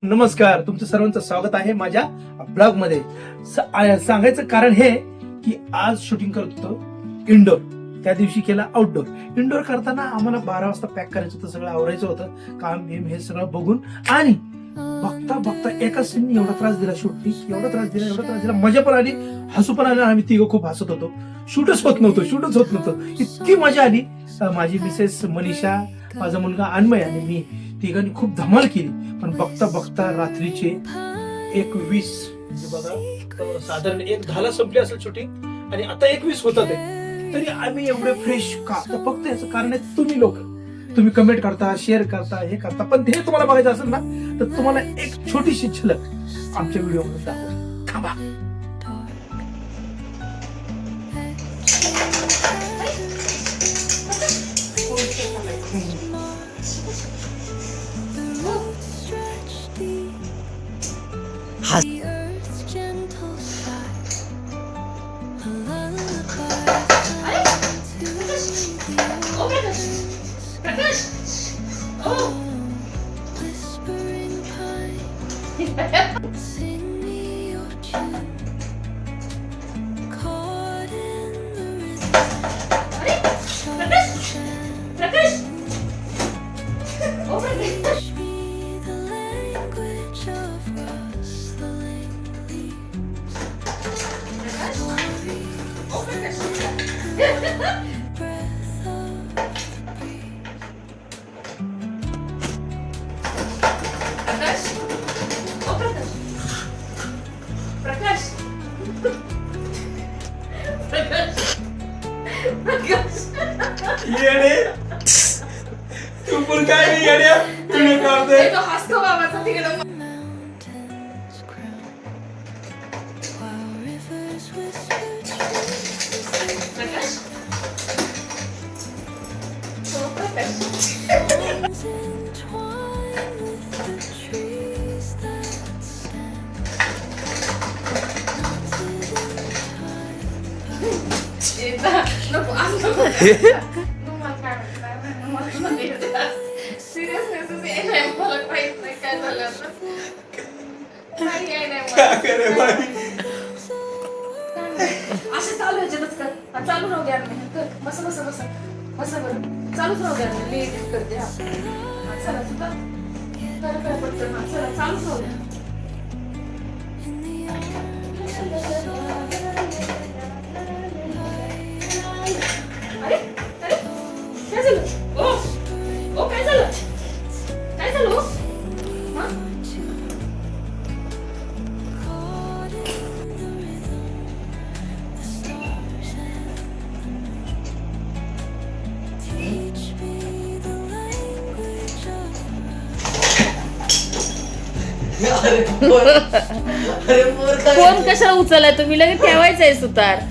नमस्कार, तुमचं सर्वांचं स्वागत आहे माझ्या ब्लॉग मध्ये. सांगायचं कारण हे की आज शूटिंग करत होतो इंडोर, त्या दिवशी केला आउटडोर. इंडोर करताना आम्हाला 12 वाजता पॅक करायचं होतं, सगळं आवरायचं होतं, काम बिम हे सगळं बघून. आणि बघता बघता एका सीननी एवढा त्रास दिला, शूटनी एवढा त्रास दिला, मजा पण आली, हसू पण आलं. आम्ही तिघं खूप हसत होतो. शूटच होत नव्हतं, इतकी मजा आली. माझी मिसेस मनीषा, माझा मुलगा अन्मय आणि मी तिघांनी खूप धमाल केली. पण बघता बघता रात्रीचे 1:20 म्हणजे बघा, साधारण 1:10 संपली असेल शूटिंग आणि आता 1:20 होतात आहे. तरी आम्ही एवढे फ्रेश का? तर फक्त याचं कारण आहे तुम्ही लोक. तुम्ही कमेंट करता, शेअर करता, हे करता. पण हे तुम्हाला बघायचं असेल ना, तर तुम्हाला एक छोटीशी झलक आमच्या व्हिडिओ मध्ये दाखवू. थांबा. येडे तू पण काय नाही येड्या व्हिडिओ करतोय. तो हसतो बाबाचा तिकडे. नको असं असं चालू ह्याच्यातच कर. चालू राहू द्या. बस बस बस बस बरं, चालूच राहू द्या. मी एडिट करते. हा चला सुद्धा काय पडतं ना. चला चालूच राहू द्या. अरे अरे काय झालं? ओ काय झालं? काय झालं? हा फोन कशाला उचललाय तुम्ही? लगेच ठेवायचंय सुतार.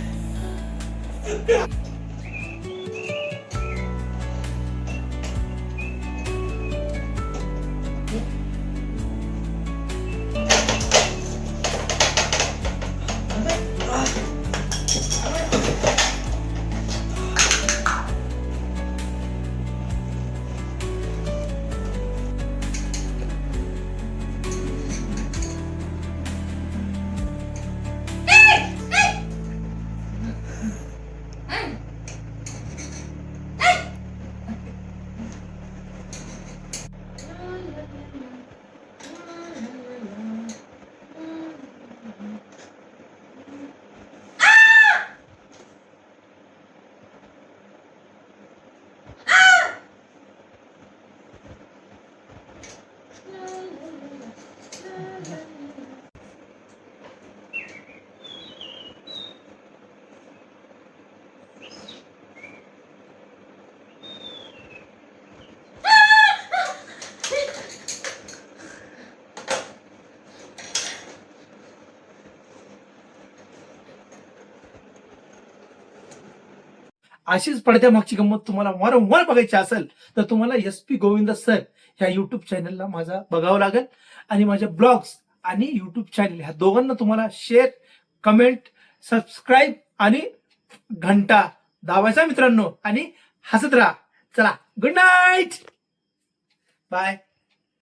अशीच पडद्यामागची गंमत तुम्हाला वारंवार बघायची असेल तर तुम्हाला SP गोविंदा सर ह्या युट्यूब चॅनलला माझा बघावं लागेल. आणि माझ्या ब्लॉग्स आणि युट्यूब चॅनल ह्या दोघांना तुम्हाला शेअर, कमेंट, सबस्क्राईब आणि घंटा दाबायचा मित्रांनो. आणि हसत राहा. चला, गुड नाईट, बाय.